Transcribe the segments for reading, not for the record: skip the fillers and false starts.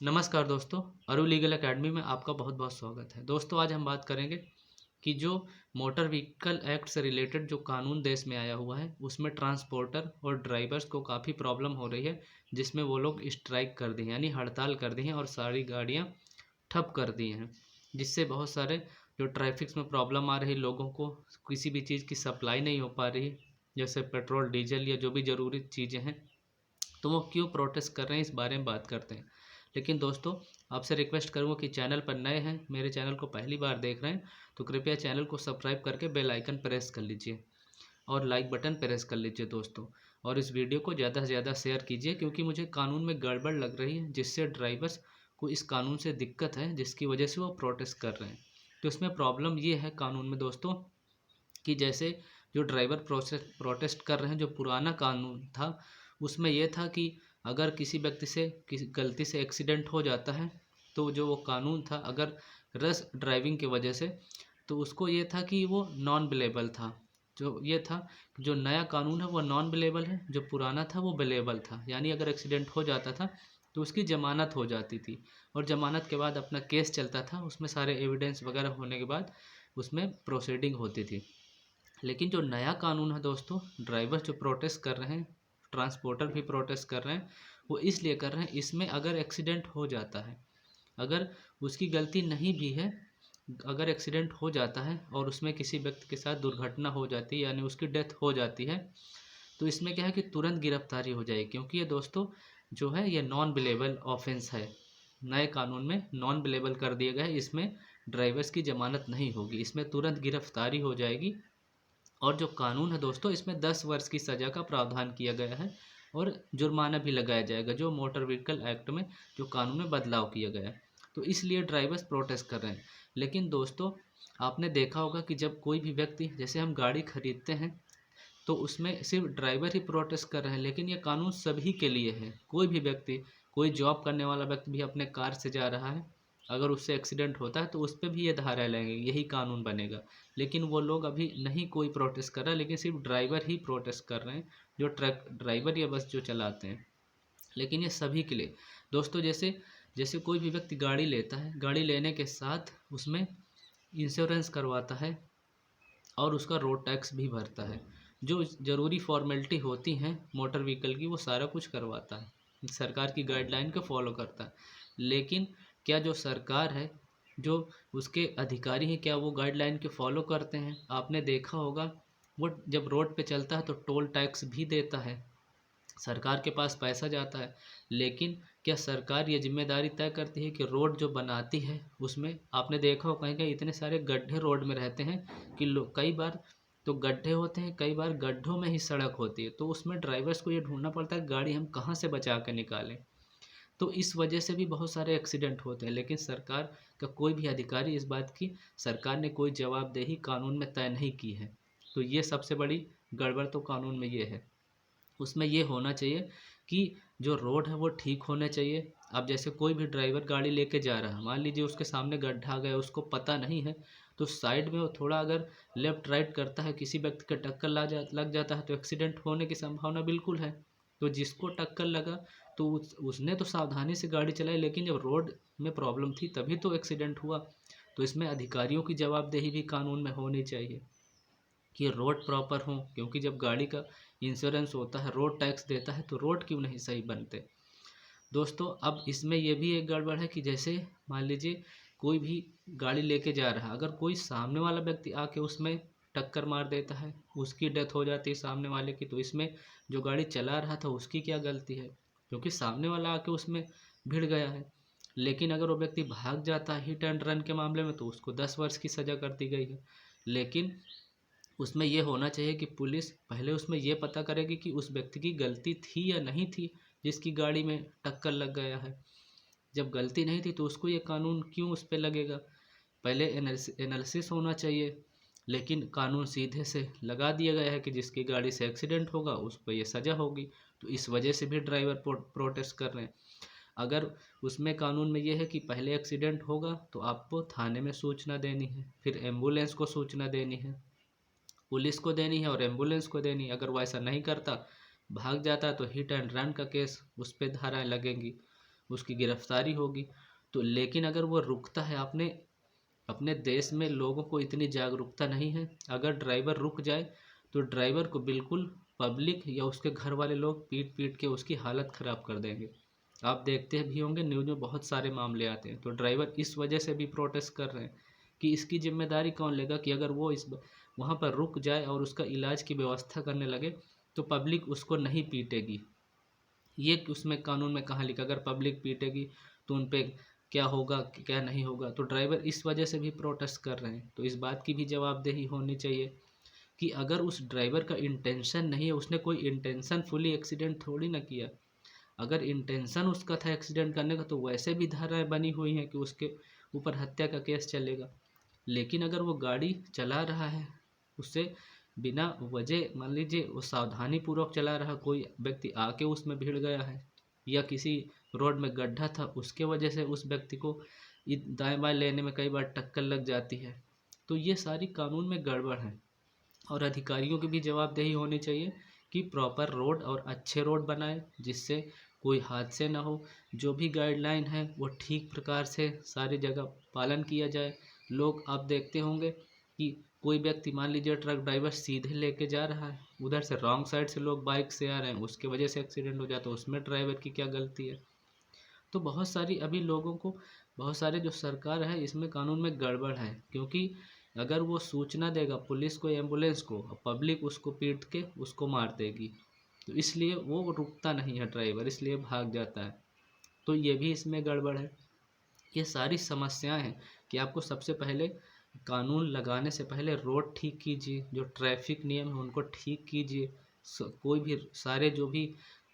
नमस्कार दोस्तों, अरु लीगल एकेडमी में आपका बहुत बहुत स्वागत है। दोस्तों आज हम बात करेंगे कि जो मोटर व्हीकल एक्ट से रिलेटेड जो कानून देश में आया हुआ है उसमें ट्रांसपोर्टर और ड्राइवर्स को काफ़ी प्रॉब्लम हो रही है, जिसमें वो लोग स्ट्राइक कर दी हैं यानी हड़ताल कर दी हैं और सारी गाड़ियाँ ठप कर दी हैं, जिससे बहुत सारे जो ट्रैफिक्स में प्रॉब्लम आ रही, लोगों को किसी भी चीज़ की सप्लाई नहीं हो पा रही, जैसे पेट्रोल डीजल या जो भी ज़रूरी चीज़ें हैं, तो वो क्यों प्रोटेस्ट कर रहे हैं इस बारे में बात करते हैं। लेकिन दोस्तों आपसे रिक्वेस्ट करूँगा कि चैनल पर नए हैं, मेरे चैनल को पहली बार देख रहे हैं तो कृपया चैनल को सब्सक्राइब करके बेल आइकन प्रेस कर लीजिए और लाइक बटन प्रेस कर लीजिए दोस्तों। और इस वीडियो को ज़्यादा से ज़्यादा शेयर कीजिए, क्योंकि मुझे कानून में गड़बड़ लग रही है, जिससे ड्राइवर्स को इस कानून से दिक्कत है, जिसकी वजह से वो प्रोटेस्ट कर रहे हैं। तो इसमें प्रॉब्लम ये है कानून में दोस्तों कि जैसे जो ड्राइवर प्रोटेस्ट कर रहे हैं, जो पुराना कानून था उसमें यह था कि अगर किसी व्यक्ति से किसी गलती से एक्सीडेंट हो जाता है, तो जो वो कानून था, अगर रश ड्राइविंग की वजह से, तो उसको ये था कि वो नॉन बिलेबल था। जो ये था, जो नया कानून है वो नॉन बिलेबल है, जो पुराना था वो बिलेबल था। यानी अगर एक्सीडेंट हो जाता था तो उसकी ज़मानत हो जाती थी, और ज़मानत के बाद अपना केस चलता था, उसमें सारे एविडेंस वगैरह होने के बाद उसमें प्रोसीडिंग होती थी। लेकिन जो नया कानून है दोस्तों, ड्राइवर जो प्रोटेस्ट कर रहे हैं, ट्रांसपोर्टर भी प्रोटेस्ट कर रहे हैं, वो इसलिए कर रहे हैं, इसमें अगर एक्सीडेंट हो जाता है, अगर उसकी गलती नहीं भी है, अगर एक्सीडेंट हो जाता है और उसमें किसी व्यक्ति के साथ दुर्घटना हो जाती है यानी उसकी डेथ हो जाती है, तो इसमें क्या है कि तुरंत गिरफ्तारी हो जाएगी, क्योंकि ये दोस्तों जो है ये नॉन बिलेबल ऑफेंस है। नए कानून में नॉन बिलेबल कर दिया गया है, इसमें ड्राइवर्स की जमानत नहीं होगी, इसमें तुरंत गिरफ्तारी हो जाएगी। और जो कानून है दोस्तों, इसमें 10 वर्ष की सज़ा का प्रावधान किया गया है और जुर्माना भी लगाया जाएगा, जो मोटर व्हीकल एक्ट में जो कानून में बदलाव किया गया है। तो इसलिए ड्राइवर्स प्रोटेस्ट कर रहे हैं। लेकिन दोस्तों आपने देखा होगा कि जब कोई भी व्यक्ति, जैसे हम गाड़ी खरीदते हैं, तो उसमें सिर्फ ड्राइवर ही प्रोटेस्ट कर रहे हैं, लेकिन ये कानून सभी के लिए है। कोई भी व्यक्ति, कोई जॉब करने वाला व्यक्ति भी अपने कार से जा रहा है, अगर उससे एक्सीडेंट होता है तो उस पर भी ये धारा लगेगी, यही कानून बनेगा। लेकिन वो लोग अभी नहीं कोई प्रोटेस्ट कर रहा है, लेकिन सिर्फ ड्राइवर ही प्रोटेस्ट कर रहे हैं, जो ट्रक ड्राइवर या बस जो चलाते हैं। लेकिन ये सभी के लिए दोस्तों, जैसे जैसे कोई भी व्यक्ति गाड़ी लेता है, गाड़ी लेने के साथ उसमें इंश्योरेंस करवाता है और उसका रोड टैक्स भी भरता है। जो ज़रूरी फॉर्मेलिटी होती हैं मोटर व्हीकल की, वो सारा कुछ करवाता है, सरकार की गाइडलाइन को फॉलो करता है। लेकिन क्या जो सरकार है, जो उसके अधिकारी हैं, क्या वो गाइडलाइन के फॉलो करते हैं? आपने देखा होगा वो जब रोड पे चलता है तो टोल टैक्स भी देता है, सरकार के पास पैसा जाता है। लेकिन क्या सरकार ये जिम्मेदारी तय करती है कि रोड जो बनाती है उसमें, आपने देखा हो कहीं कहीं इतने सारे गड्ढे रोड में रहते हैं कि लोग, कई बार तो गड्ढे होते हैं, कई बार गड्ढों में ही सड़क होती है, तो उसमें ड्राइवर्स को ये ढूंढना पड़ता है गाड़ी हम कहाँ से बचा कर निकालें। तो इस वजह से भी बहुत सारे एक्सीडेंट होते हैं। लेकिन सरकार का कोई भी अधिकारी इस बात की, सरकार ने कोई जवाबदेही कानून में तय नहीं की है। तो ये सबसे बड़ी गड़बड़ तो कानून में ये है। उसमें ये होना चाहिए कि जो रोड है वो ठीक होने चाहिए। अब जैसे कोई भी ड्राइवर गाड़ी लेके जा रहा है, मान लीजिए उसके सामने गड्ढा आ गया, उसको पता नहीं है, तो साइड में वो थोड़ा अगर लेफ्ट राइट करता है, किसी व्यक्ति का टक्कर लग जाता है, तो एक्सीडेंट होने की संभावना बिल्कुल है। तो जिसको टक्कर लगा तो उसने तो सावधानी से गाड़ी चलाई, लेकिन जब रोड में प्रॉब्लम थी तभी तो एक्सीडेंट हुआ। तो इसमें अधिकारियों की जवाबदेही भी कानून में होनी चाहिए कि रोड प्रॉपर हो, क्योंकि जब गाड़ी का इंश्योरेंस होता है, रोड टैक्स देता है, तो रोड क्यों नहीं सही बनते दोस्तों। अब इसमें यह भी एक गड़बड़ है कि जैसे मान लीजिए कोई भी गाड़ी लेके जा रहा है, अगर कोई सामने वाला व्यक्ति आके उसमें टक्कर मार देता है, उसकी डेथ हो जाती है सामने वाले की, तो इसमें जो गाड़ी चला रहा था उसकी क्या गलती है, क्योंकि सामने वाला आके उसमें भिड़ गया है। लेकिन अगर वो व्यक्ति भाग जाता है हिट एंड रन के मामले में, तो उसको 10 वर्ष की सज़ा कर दी गई है। लेकिन उसमें ये होना चाहिए कि पुलिस पहले उसमें ये पता करेगी कि उस व्यक्ति की गलती थी या नहीं थी, जिसकी गाड़ी में टक्कर लग गया है। जब गलती नहीं थी तो उसको ये कानून क्यों उस पर लगेगा? पहले एनालिसिस होना चाहिए। लेकिन कानून सीधे से लगा दिया गया है कि जिसकी गाड़ी से एक्सीडेंट होगा उस पर ये सज़ा होगी। तो इस वजह से भी ड्राइवर प्रोटेस्ट कर रहे हैं। अगर उसमें कानून में ये है कि पहले एक्सीडेंट होगा तो आपको थाने में सूचना देनी है, फिर एम्बुलेंस को सूचना देनी है, पुलिस को देनी है और एम्बुलेंस को देनी है। अगर वो ऐसा नहीं करता, भाग जाता, तो हिट एंड रन का केस उस पर धाराएँ लगेंगी। उसकी गिरफ्तारी होगी। तो लेकिन अगर वो रुकता है, आपने अपने देश में लोगों को इतनी जागरूकता नहीं है, अगर ड्राइवर रुक जाए तो ड्राइवर को बिल्कुल पब्लिक या उसके घर वाले लोग पीट पीट के उसकी हालत ख़राब कर देंगे। आप देखते भी होंगे न्यूज़ में बहुत सारे मामले आते हैं। तो ड्राइवर इस वजह से भी प्रोटेस्ट कर रहे हैं कि इसकी जिम्मेदारी कौन लेगा कि अगर वो इस वहाँ पर रुक जाए और उसका इलाज की व्यवस्था करने लगे तो पब्लिक उसको नहीं पीटेगी। ये उसमें कानून में कहाँ लिखा, अगर पब्लिक पीटेगी तो उन पे क्या होगा क्या नहीं होगा। तो ड्राइवर इस वजह से भी प्रोटेस्ट कर रहे हैं। तो इस बात की भी जवाबदेही होनी चाहिए कि अगर उस ड्राइवर का इंटेंशन नहीं है, उसने कोई इंटेंशनफुली एक्सीडेंट थोड़ी ना किया। अगर इंटेंशन उसका था एक्सीडेंट करने का तो वैसे भी धाराएं बनी हुई हैं कि उसके ऊपर हत्या का केस चलेगा। लेकिन अगर वो गाड़ी चला रहा है, उससे बिना वजह मान लीजिए वो सावधानी पूर्वक चला रहा, कोई व्यक्ति आके उसमें भिड़ गया है या किसी रोड में गड्ढा था उसके वजह से उस व्यक्ति को दाएं बाएं लेने में कई बार टक्कर लग जाती है, तो ये सारी कानून में गड़बड़ है। और अधिकारियों की भी जवाबदेही होनी चाहिए कि प्रॉपर रोड और अच्छे रोड बनाए जिससे कोई हादसे ना हो। जो भी गाइडलाइन है वो ठीक प्रकार से सारी जगह पालन किया जाए। लोग आप देखते होंगे कि कोई व्यक्ति मान लीजिए ट्रक ड्राइवर सीधे लेके जा रहा है, उधर से रॉन्ग साइड से लोग बाइक से आ रहे हैं, उसके वजह से एक्सीडेंट हो जाता है, उसमें ड्राइवर की क्या गलती है। तो बहुत सारी अभी लोगों को बहुत सारे जो सरकार है इसमें कानून में गड़बड़ है, क्योंकि अगर वो सूचना देगा पुलिस को एम्बुलेंस को, पब्लिक उसको पीट के उसको मार देगी। तो इसलिए वो रुकता नहीं है ड्राइवर, इसलिए भाग जाता है। तो ये भी इसमें गड़बड़ है। ये सारी समस्याएं हैं कि आपको सबसे पहले कानून लगाने से पहले रोड ठीक कीजिए, जो ट्रैफिक नियम है उनको ठीक कीजिए। कोई भी सारे जो भी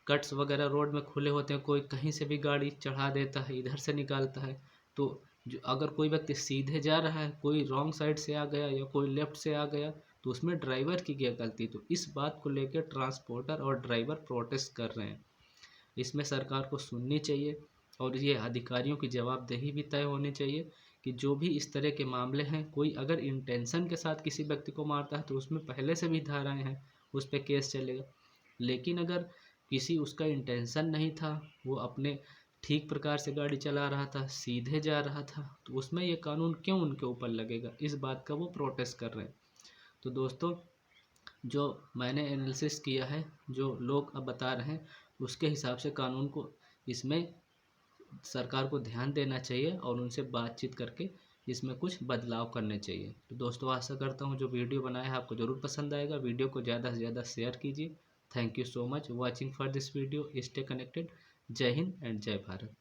कट्स वगैरह रोड में खुले होते हैं, कोई कहीं से भी गाड़ी चढ़ा देता है, इधर से निकालता है। तो जो अगर कोई व्यक्ति सीधे जा रहा है, कोई रॉन्ग साइड से आ गया या कोई लेफ्ट से आ गया, तो उसमें ड्राइवर की क्या गलती। तो इस बात को लेकर ट्रांसपोर्टर और ड्राइवर प्रोटेस्ट कर रहे हैं। इसमें सरकार को सुननी चाहिए और ये अधिकारियों की जवाबदेही भी तय होनी चाहिए कि जो भी इस तरह के मामले हैं, कोई अगर इंटेंशन के साथ किसी व्यक्ति को मारता है तो उसमें पहले से भी धाराएं हैं, उस पर केस चलेगा। लेकिन अगर किसी उसका इंटेंशन नहीं था, वो अपने ठीक प्रकार से गाड़ी चला रहा था, सीधे जा रहा था, तो उसमें ये कानून क्यों उनके ऊपर लगेगा, इस बात का वो प्रोटेस्ट कर रहे हैं। तो दोस्तों, जो मैंने एनालिसिस किया है, जो लोग अब बता रहे हैं, उसके हिसाब से कानून को इसमें सरकार को ध्यान देना चाहिए और उनसे बातचीत करके इसमें कुछ बदलाव करने चाहिए। तो दोस्तों, आशा करता हूँ जो वीडियो बनाया है आपको ज़रूर पसंद आएगा। वीडियो को ज़्यादा से ज़्यादा शेयर कीजिए। Thank you so much watching for this video. Stay connected. जय हिंद एंड जय भारत।